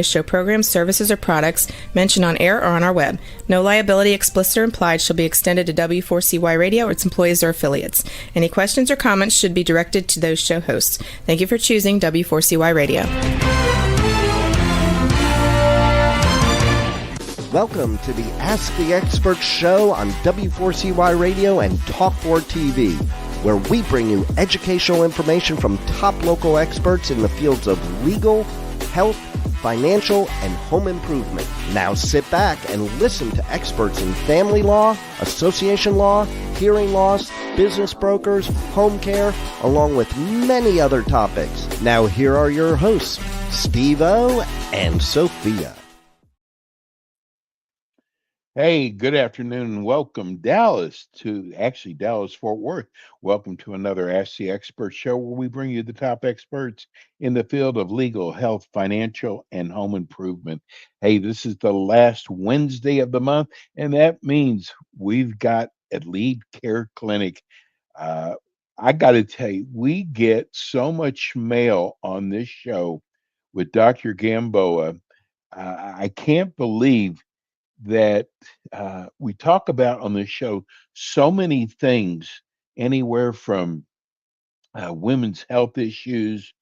show programs, services, or products mentioned on air or on our web. No liability, explicit or implied, shall be extended to W4CY Radio or its employees or affiliates. Any questions or comments should be directed to those show hosts. Thank you for choosing W4CY Radio. Welcome to the Ask the Expert show on W4CY Radio and Talk4 TV, where we bring you educational information from top local experts in the fields of legal, health, financial, and home improvement. Now sit back and listen to experts in family law, association law, hearing loss, business brokers, home care, along with many other topics. Now here are your hosts, Steve-O and Sophia. Hey, good afternoon and welcome Dallas Fort Worth. Welcome to another Ask the Expert show where we bring you the top experts in the field of legal, health, financial, and home improvement. Hey, this is the last Wednesday of the month, and that means we've got Elite Care Clinic. I got to tell you, we get so much mail on this show with Dr. Gamboa. I can't believe that we talk about on this show so many things, anywhere from women's health issues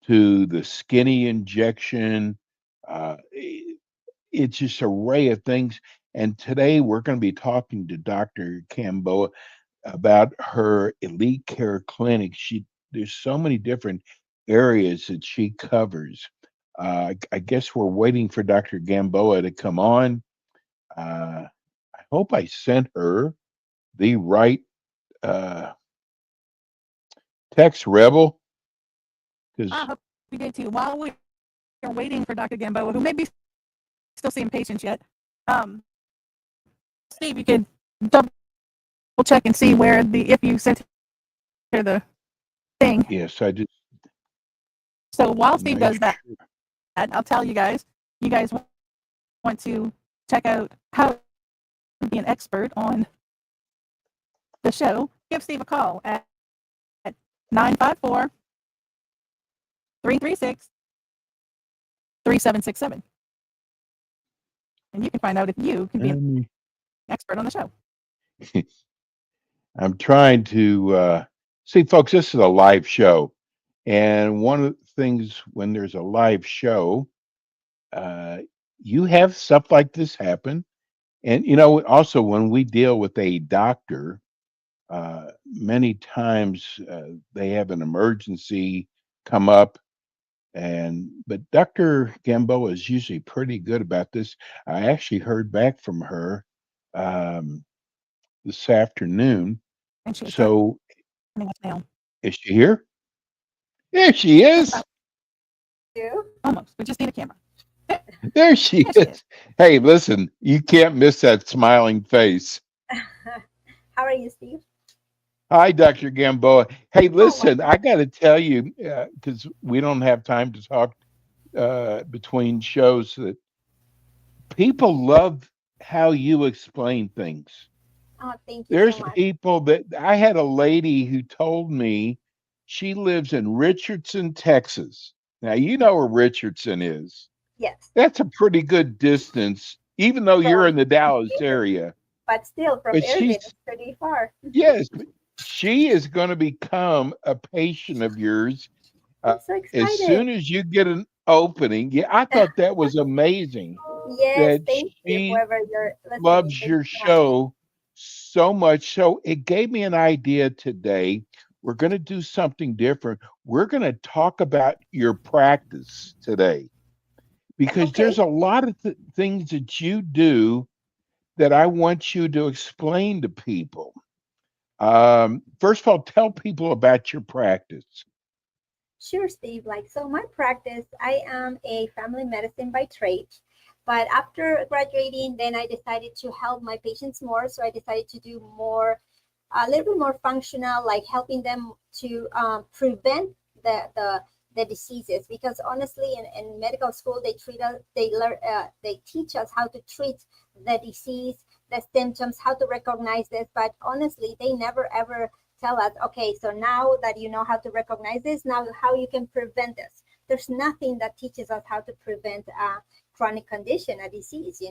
to the skinny injection. It's just an array of things. And today we're going to be talking to Dr. Gamboa about her Elite Care Clinic. There's so many different areas that she covers. I guess we're waiting for Dr. Gamboa to come on. I hope I sent her the right text, Rebel. I hope we did too. While we're waiting for Dr. Gamboa, who may be still seeing patients yet, Steve, you could double check and see if you sent her the thing. Yes, I just. So while Steve does that, I'll tell you guys want to check out how to be an expert on the show, give Steve a call at 954-336-3767. And you can find out if you can be an expert on the show. I'm trying to see, folks, this is a live show. And one of the things when there's a live show, you have stuff like this happen. And, also when we deal with a doctor, many times they have an emergency come up. But Dr. Gamboa is usually pretty good about this. I actually heard back from her this afternoon. And she's So, now. Is she here? There she is. Almost. We just need a camera. There she is. Hey, listen, you can't miss that smiling face. How are you, Steve? Hi, Dr. Gamboa. Hey, listen, I got to tell you, because we don't have time to talk between shows, that people love how you explain things. Oh, thank you. There's so much. people that I had a lady who told me she lives in Richardson, Texas. Now, you know where Richardson is. Yes. That's a pretty good distance, even though you're in the Dallas area. But still, from Irving, it's pretty far. Yes, but she is going to become a patient of yours I'm so excited. as soon as you get an opening. Yeah, I thought that was amazing. Yes, that thank you. she Whoever you're listening loves to. your show so much. So it gave me an idea today. We're going to do something different. We're going to talk about your practice today, because there's a lot of things that you do that I want you to explain to people. First of all, tell people about your practice. Sure, Steve. So my practice, I am a family medicine by trade. But after graduating, then I decided to help my patients more. So I decided to do a little bit more functional, like helping them to prevent the diseases. Because honestly, in medical school, they teach us how to treat the disease, the symptoms, how to recognize this. But honestly, they never ever tell us, okay, so now that you know how to recognize this, now how you can prevent this. there's nothing that teaches us how to prevent a chronic condition, a disease,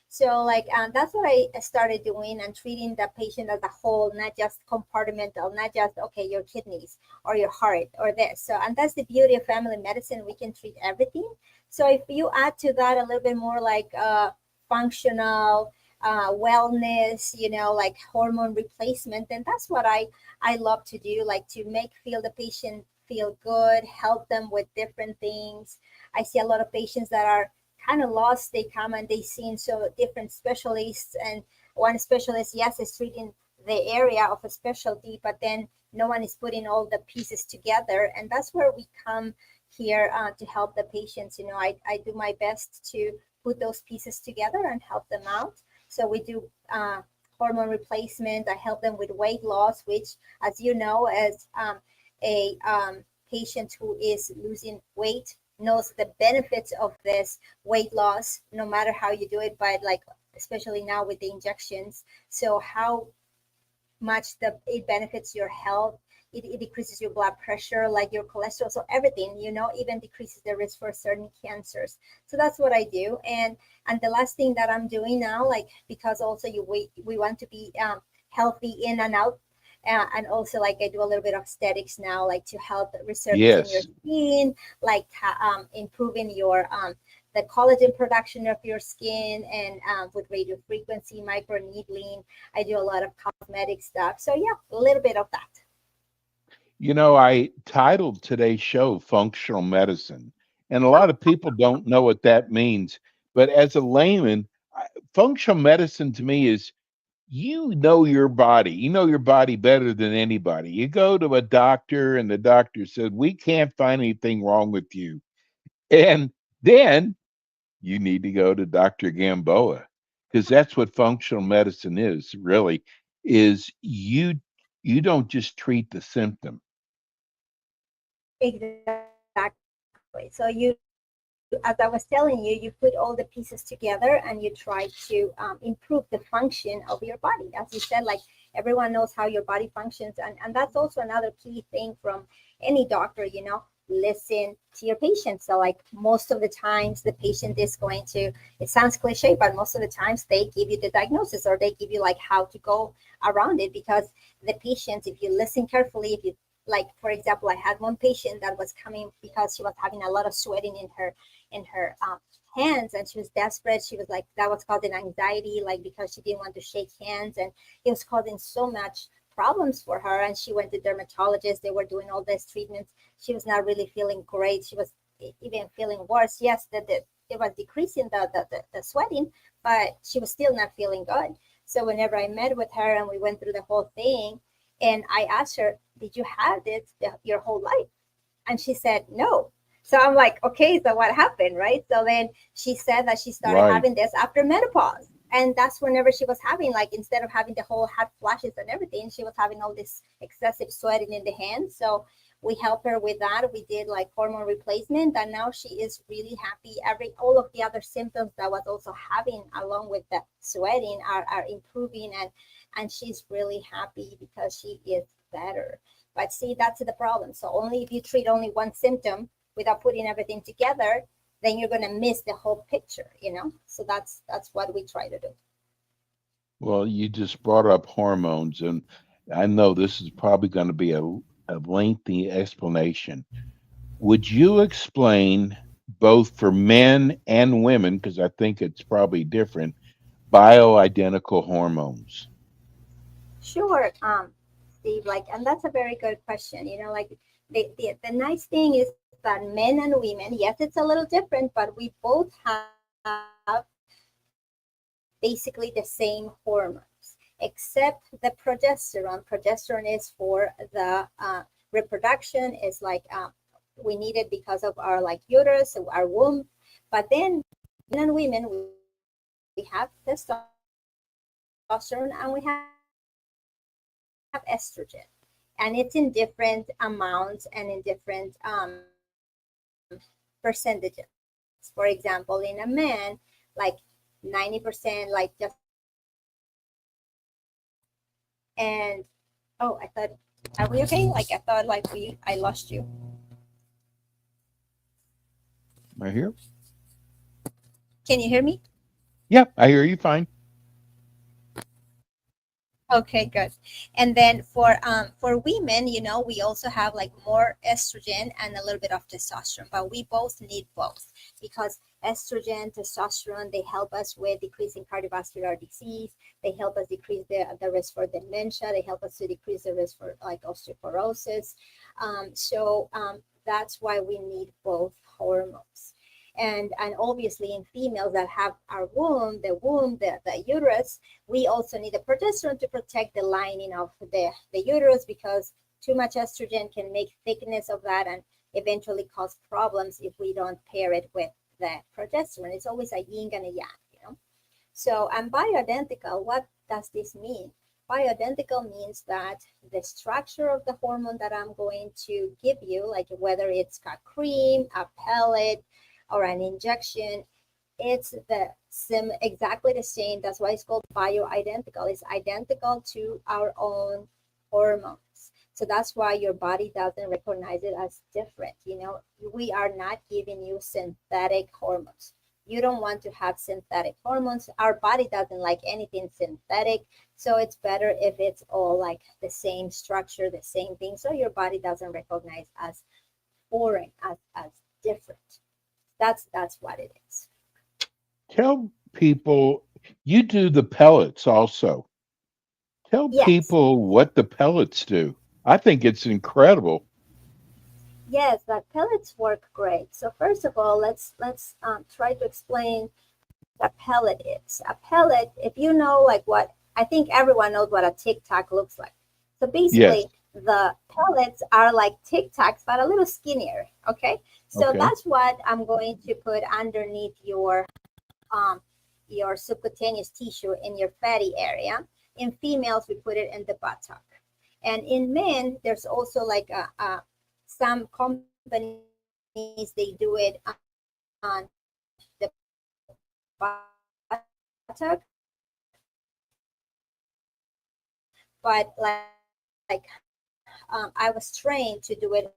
So like that's what I started doing, and treating the patient as a whole, not just compartmental, not just, okay, your kidneys or your heart or this. So, and that's the beauty of family medicine. We can treat everything. So if you add to that a little bit more like functional wellness, like hormone replacement, then that's what I love to do, like to feel the patient feel good, help them with different things. I see a lot of patients that are kind of lost. They come and they see so different specialists, and one specialist, yes, is treating the area of a specialty, but then no one is putting all the pieces together. And that's where we come here to help the patients. I do my best to put those pieces together and help them out. So we do hormone replacement. I help them with weight loss, which, as you know, as a patient who is losing weight knows the benefits of this weight loss, no matter how you do it, but like especially now with the injections. So how much it benefits your health. It decreases your blood pressure, like your cholesterol, so everything, even decreases the risk for certain cancers. So that's what I do. And the last thing that I'm doing now, like, because also we want to be healthy in and out. And also, like, I do a little bit of aesthetics now, like to help resurfacing your skin, like improving your the collagen production of your skin, and with radio frequency, microneedling. I do a lot of cosmetic stuff. So yeah, a little bit of that. I titled today's show Functional Medicine, and a lot of people don't know what that means. But as a layman, functional medicine to me is you know your body. You know your body better than anybody. You go to a doctor, and the doctor said, "We can't find anything wrong with you." And then you need to go to Dr. Gamboa, because that's what functional medicine is, really, is you don't just treat the symptom. Exactly. So as I was telling you, you put all the pieces together and you try to improve the function of your body. As you said, like, everyone knows how your body functions. And that's also another key thing from any doctor, listen to your patient. So like most of the times the patient is going to, it sounds cliche, but most of the times they give you the diagnosis, or they give you like how to go around it, because the patient, if you listen carefully, if you, like, for example, I had one patient that was coming because she was having a lot of sweating in her hands, and she was desperate. She was like, that was causing anxiety, like, because she didn't want to shake hands, and it was causing so much problems for her. And she went to dermatologists. They were doing all these treatments. She was not really feeling great. She was even feeling worse. Yes, that it was decreasing the sweating, but she was still not feeling good. So whenever I met with her and we went through the whole thing, and I asked her, did you have this your whole life? And she said, no. So I'm like, okay, so what happened, right? So then she said that she started having this after menopause. And that's whenever she was having, like, instead of having the whole hot flashes and everything, she was having all this excessive sweating in the hands. So we helped her with that. We did like hormone replacement, and now she is really happy. All of the other symptoms that was also having along with the sweating are improving, and she's really happy because she is better. But see, that's the problem. So only if you treat only one symptom without putting everything together, then you're going to miss the whole picture, So that's what we try to do. Well, you just brought up hormones, and I know this is probably going to be a lengthy explanation. Would you explain, both for men and women, because I think it's probably different, bioidentical hormones? Sure, Steve. Like, and that's a very good question. Like, the nice thing is that men and women, yes, it's a little different, but we both have basically the same hormones, except the progesterone. Progesterone is for the reproduction. Is like we need it because of our like uterus, our womb. But then men and women, we have testosterone and we have estrogen, and it's in different amounts and in different percentages. For example, in a man, like 90%, like just, and oh, I thought, are we okay? Like, I thought like I lost you. I hear. Can you hear me? Yep, I hear you fine. Okay, good. And then for women, you know, we also have like more estrogen and a little bit of testosterone, but we both need both because estrogen, testosterone, they help us with decreasing cardiovascular disease. They help us decrease the risk for dementia. They help us to decrease the risk for like osteoporosis. That's why we need both hormones. And obviously in females that have our womb, the uterus, we also need the progesterone to protect the lining of the uterus because too much estrogen can make thickness of that and eventually cause problems if we don't pair it with the progesterone. It's always a yin and a yang, you know. So I'm bioidentical. What does this mean? Bioidentical means that the structure of the hormone that I'm going to give you, like whether it's a cream, a pellet, or an injection, it's exactly the same. That's why it's called bioidentical. It's identical to our own hormones. So that's why your body doesn't recognize it as different. You know, we are not giving you synthetic hormones. You don't want to have synthetic hormones. Our body doesn't like anything synthetic. So it's better if it's all like the same structure, the same thing. So your body doesn't recognize as foreign, as different. That's what it is. Tell people you do the pellets also. Tell Yes, people what the pellets do. I think it's incredible. yes, but pellets work great. So first of all, let's try to explain what a pellet is. A pellet, if you know like what, I think everyone knows what a Tic Tac looks like. So Yes. basically, the pellets are like Tic Tacs, but a little skinnier. Okay, so Okay. that's what I'm going to put underneath your subcutaneous tissue in your fatty area. In females, we put it in the buttock. And in men, there's also like some companies, they do it on the buttock, but I was trained to do it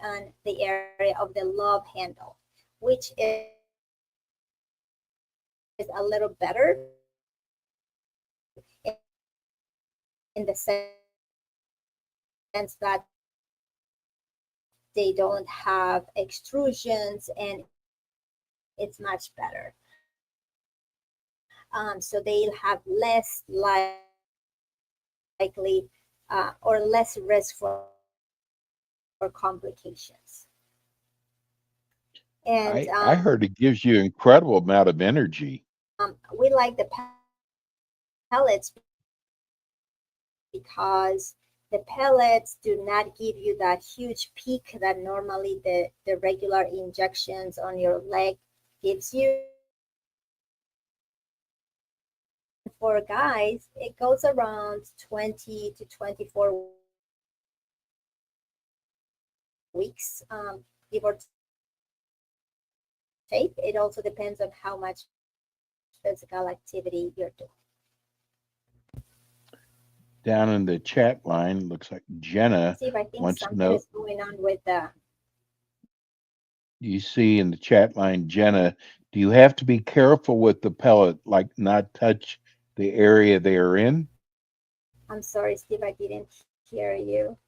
on the area of the love handle, which is a little better in the sense that they don't have extrusions and it's much better. So they'll have less likely or less risk for complications. And I heard it gives you incredible amount of energy. we like the pellets because the pellets do not give you that huge peak that normally the regular injections on your leg gives you. For guys, it goes around 20 to 24 weeks, give or take. It also depends on how much physical activity you're doing. Down in the chat line, looks like Jenna See if I think wants to something know. is going on with the. You see in the chat line, Jenna, do you have to be careful with the pellet, like not touch the area they are in? I'm sorry, Steve, I didn't hear you.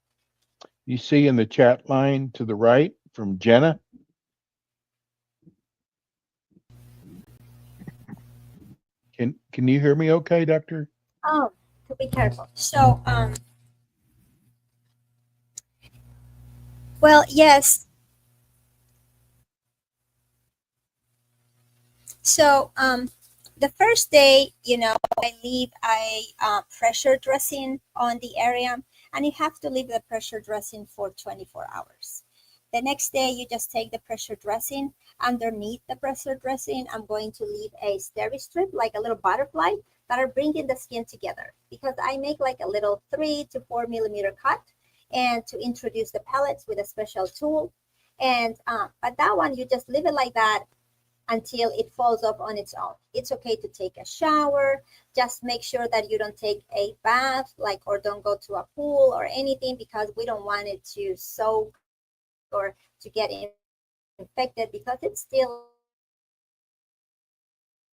You see in the chat line to the right from Jenna? Can you hear me okay, Doctor? Oh, to be careful. So, well, yes. So, the first day, you know, I leave a pressure dressing on the area, and you have to leave the pressure dressing for 24 hours. The next day, you just take the pressure dressing. Underneath the pressure dressing, I'm going to leave a Steri-Strip, like a little butterfly, that are bringing the skin together because I make like a little 3 to 4 millimeter cut and to introduce the pellets with a special tool. And but that one, you just leave it like that until it falls off on its own. It's okay to take a shower. Just make sure that you don't take a bath, like, or don't go to a pool or anything because we don't want it to soak or to get infected because it's still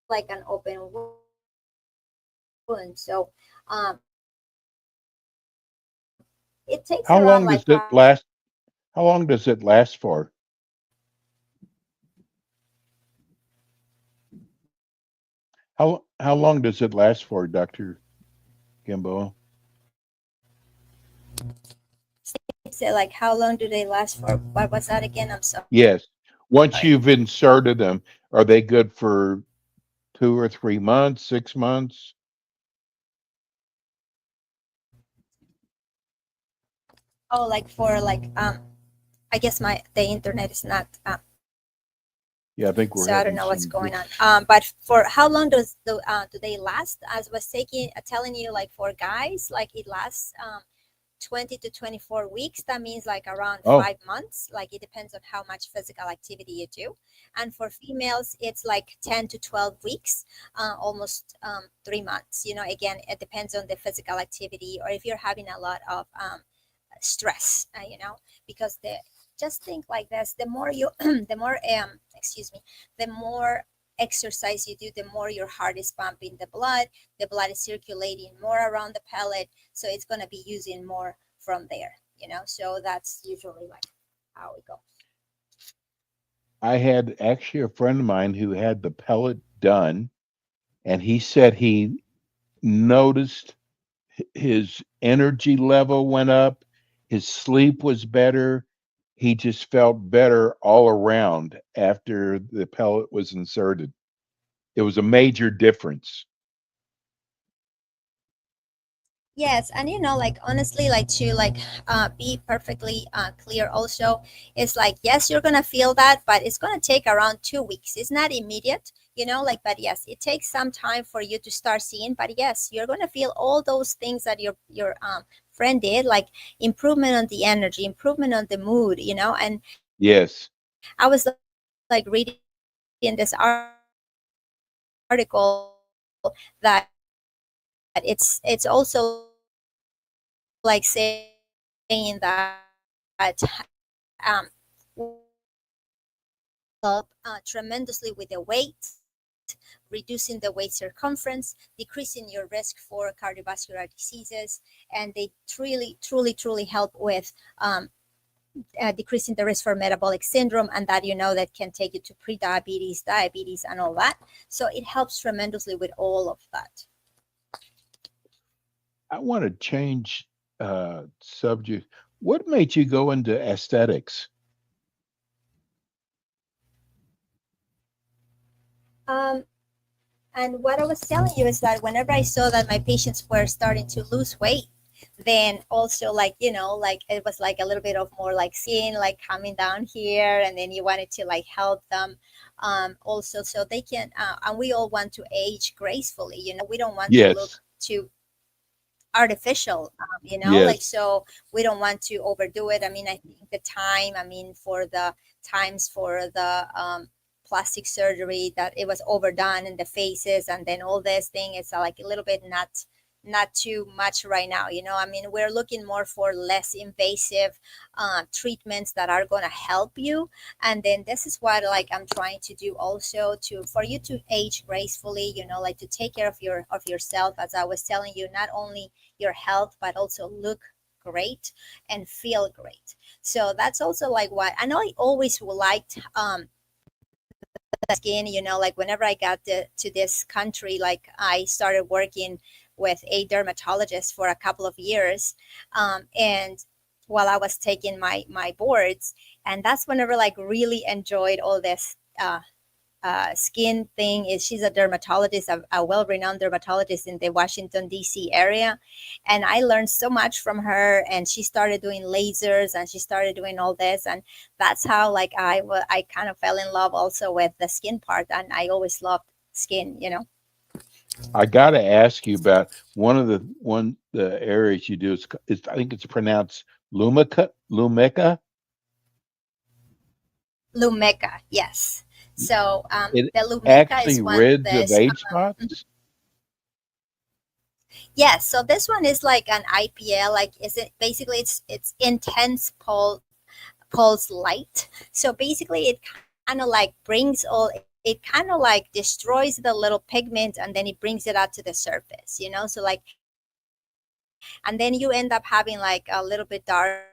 like an open wound. So it takes How around long does like it last? How long does it last for? How long does it last for, Dr. Gamboa? say like how long do they last for? What was that again? I'm sorry. Yes. Once you've inserted them, are they good for 2 or 3 months, 6 months? Oh, like for like I guess the internet is not Yeah, I think we're so I don't having know what's some. going on. But for how long do they last? As I was telling you, like for guys, like it lasts 20 to 24 weeks. That means like around Oh, 5 months. Like it depends on how much physical activity you do. And for females, it's like 10 to 12 weeks, almost 3 months. You know, again, it depends on the physical activity or if you're having a lot of stress, because just think like this: the more you, the more excuse me, the more exercise you do, the more your heart is pumping the blood is circulating more around the pellet, so it's going to be using more from there. So that's usually like how it goes. I had actually a friend of mine who had the pellet done, and he said he noticed his energy level went up, his sleep was better. He just felt better all around after the pellet was inserted. It was a major difference. Yes, and like honestly, like to like be perfectly clear also, it's like yes, you're gonna feel that, but it's gonna take around 2 weeks. It's not immediate, like, but yes, it takes some time for you to start seeing. But yes, you're gonna feel all those things that your friend did, like improvement on the energy, improvement on the mood, and Yes. I was like reading this article that it's also like saying that um, help tremendously with the weight, reducing the waist circumference, decreasing your risk for cardiovascular diseases, and they truly help with decreasing the risk for metabolic syndrome, and that that can take you to pre-diabetes, diabetes, and all that. So it helps tremendously with all of that. I want to change subject. What made you go into aesthetics? Um, and what I was telling you is that whenever I saw that my patients were starting to lose weight, then also like like it was like a little bit of more like skin like coming down here, and then you wanted to like help them also so they can and we all want to age gracefully. We don't want to Yes. look too artificial, like, Yes. so we don't want to overdo it. I mean, I think the time, for the times for the plastic surgery, that it was overdone in the faces, and then all this thing, it's like a little bit not too much right now. I mean, we're looking more for less invasive treatments that are going to help you. And then this is what like I'm trying to do also, for you to age gracefully, like to take care of yourself, as I was telling you, not only your health but also look great and feel great. So that's also like what I know. I always liked the skin, like whenever I got to this country, like I started working with a dermatologist for a couple of years, and while I was taking my boards, and that's whenever like really enjoyed all this skin thing. Is she's a dermatologist, a well-renowned dermatologist in the Washington D.C. area, and I learned so much from her. And she started doing lasers, and she started doing all this, and that's how like I kind of fell in love also with the skin part, and I always loved skin. I got to ask you about the areas you do is I think it's pronounced Lumeka. Lumeka, yes. So It the Lumeka actually is one rids of this. age spots. Yes, so this one is like an IPL, like is it basically it's intense pulse light. So basically it kind of like brings all, it kind of like destroys the little pigment and then it brings it out to the surface, you know. So like, and then you end up having like a little bit darker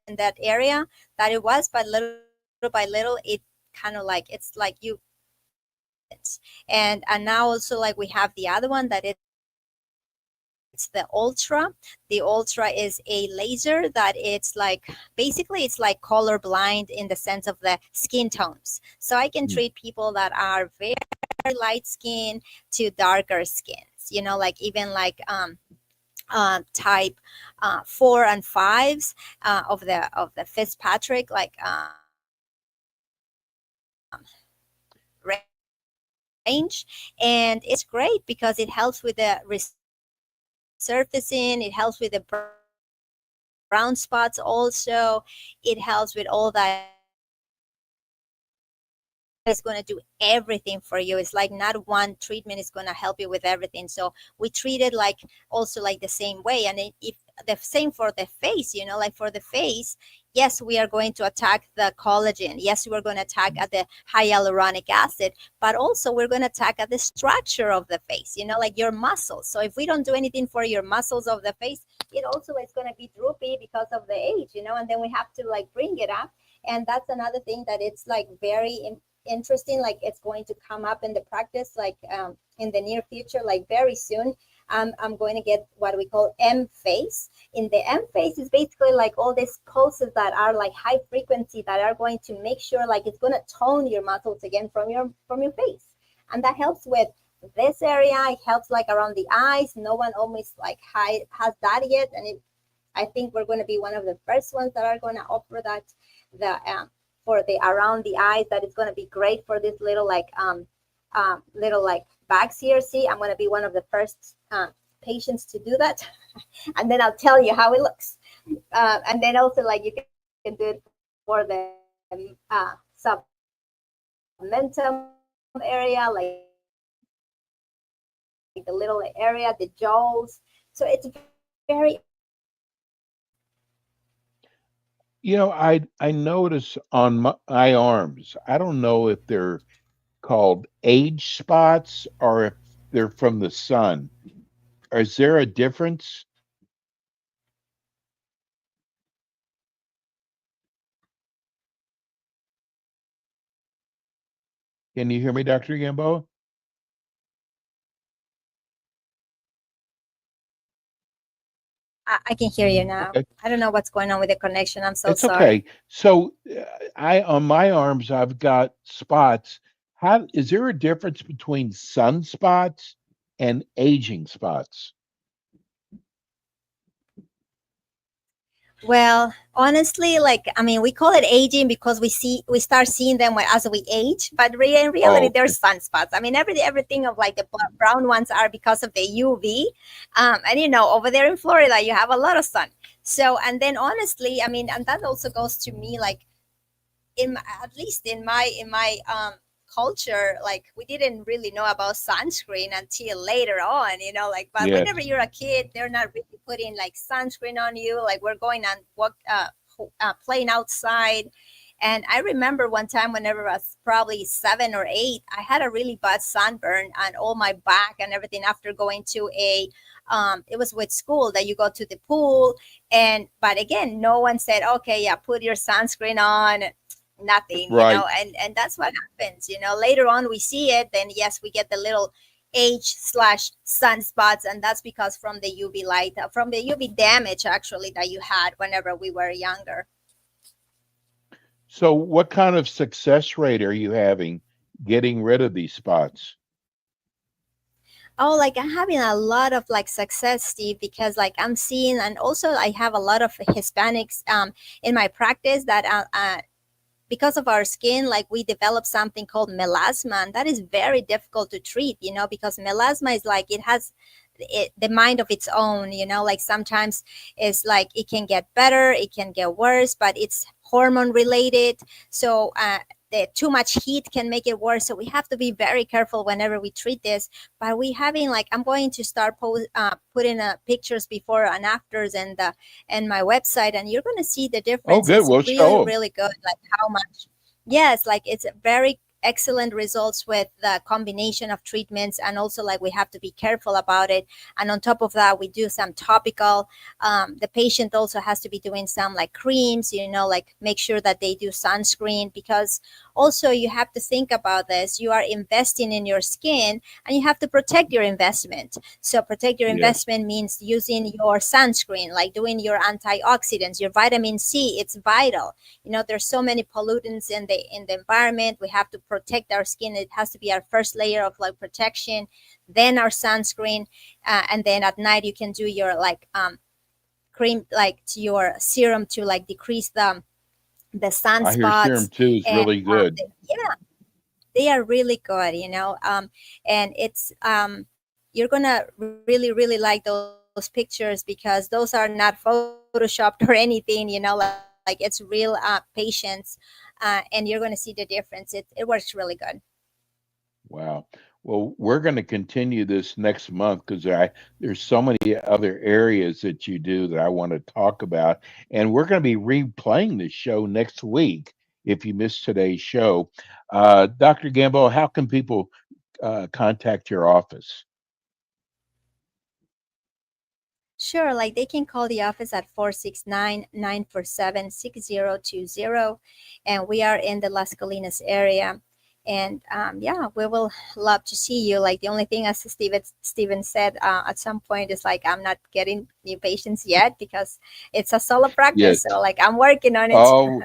in that area that it was, but little by little it kind of like, it's like you, and now also like we have the other one that it's the Ultra. The Ultra is a laser that it's like, basically it's like color blind in the sense of the skin tones. So I can treat people that are very light skin to darker skins, you know, like even like type 4 and 5s of the Fitzpatrick, like range. And it's great because it helps with the resurfacing, it helps with the brown spots also, it helps with all that. It's going to do everything for you. It's like not one treatment is going to help you with everything. So we treat it like also like the same way. And if the same for the face, you know, like for the face, yes, we are going to attack the collagen. Yes, we're going to attack at the hyaluronic acid, but also we're going to attack at the structure of the face, you know, like your muscles. So if we don't do anything for your muscles of the face, it also is going to be droopy because of the age, you know, and then we have to like bring it up. And that's another thing that it's like very interesting, like it's going to come up in the practice, like in the near future, like very soon. I'm going to get what we call M phase. In the M phase is basically like all these pulses that are like high frequency that are going to make sure like it's going to tone your muscles again from your face, and that helps with this area. It helps like around the eyes. No one almost like has that yet, and I think we're going to be one of the first ones that are going to offer that, the for the around the eyes, that is going to be great for this little like little like bags here. See, I'm going to be one of the first patients to do that and then I'll tell you how it looks. And then also like you can do it for the submentum area, like the little area, the jaws. So it's very. You know, I notice on my arms, I don't know if they're called age spots or if they're from the sun. Is there a difference? Can you hear me, Dr. Gamboa? I can hear you now. Okay. I don't know what's going on with the connection. I'm so It's sorry. okay. So I on my arms I've got spots. How is there a difference between sunspots and aging spots? Well, honestly, like I mean, we call it aging because we start seeing them as we age, but in reality, Oh, they're sunspots. I mean, everything of like the brown ones are because of the UV, and you know, over there in Florida, you have a lot of sun. So, and then honestly, I mean, and that also goes to me like at least in my culture, like we didn't really know about sunscreen until later on, you know, like, but yes. whenever you're a kid, they're not really putting like sunscreen on you. Like we're going on playing outside. And I remember one time whenever I was probably 7 or 8, I had a really bad sunburn on all my back and everything after going to a it was with school that you go to the pool. And but again, no one said, okay, yeah, put your sunscreen on. Nothing, you Right. know, and that's what happens, you know. Later on we see it, then yes, we get the little age/sunspots, and that's because from the UV light, from the UV damage actually that you had whenever we were younger. So what kind of success rate are you having getting rid of these spots? Oh, like I'm having a lot of like success, Steve, because like I'm seeing, and also I have a lot of Hispanics in my practice that because of our skin, like we develop something called melasma, and that is very difficult to treat, you know, because melasma is like it has the mind of its own, you know, like sometimes it's like it can get better, it can get worse, but it's hormone related. So the too much heat can make it worse. So we have to be very careful whenever we treat this. But we having like, I'm going to start putting pictures before and afters and my website, and you're going to see the difference. good. It's Well, really, show 'em. really good. Like how much, yes, like it's very excellent results with the combination of treatments, and also like we have to be careful about it. And on top of that, we do some topical. The patient also has to be doing some like creams, like make sure that they do sunscreen, because also you have to think about this. You are investing in your skin, and you have to protect your investment. So protect your Yeah. investment means using your sunscreen, like doing your antioxidants, your vitamin C. It's vital. There's so many pollutants in the environment. We have to protect our skin. It has to be our first layer of like protection, then our sunscreen, and then at night you can do your like cream, like to your serum to like decrease the I hear sunspots. Serum 2 is And really good. yeah, they are really good, and it's you're gonna really, really like those pictures, because those are not photoshopped or anything, like it's real patients, and you're going to see the difference. It works really good. Wow. Well, we're going to continue this next month because there's so many other areas that you do that I want to talk about, and we're going to be replaying this show next week. If you missed today's show, Dr. Gamboa, how can people contact your office? Sure, like they can call the office at 469-947-6020, and we are in the Las Colinas area. And yeah, we will love to see you. Like the only thing, as Steven said at some point, is like I'm not getting new patients yet because it's a solo practice. Yes. So like I'm working on it. Oh,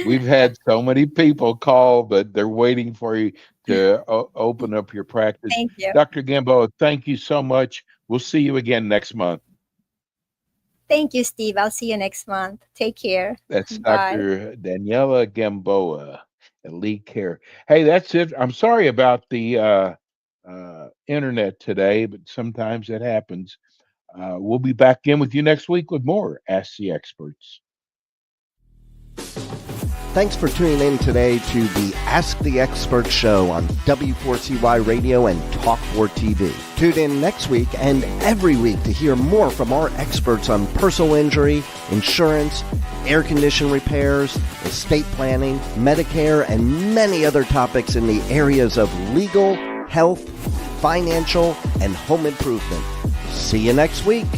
we've had so many people call, but they're waiting for you to open up your practice. Thank you. Dr. Gamboa, thank you so much. We'll see you again next month. Thank you, Steve. I'll see you next month. Take care. That's Bye. Dr. Daniela Gamboa, Elite Care. Hey, that's it. I'm sorry about the internet today, but sometimes it happens. We'll be back in with you next week with more Ask the Experts. Thanks for tuning in today to the Ask the Expert show on W4CY Radio and Talk4 TV. Tune in next week and every week to hear more from our experts on personal injury, insurance, air condition repairs, estate planning, Medicare, and many other topics in the areas of legal, health, financial, and home improvement. See you next week.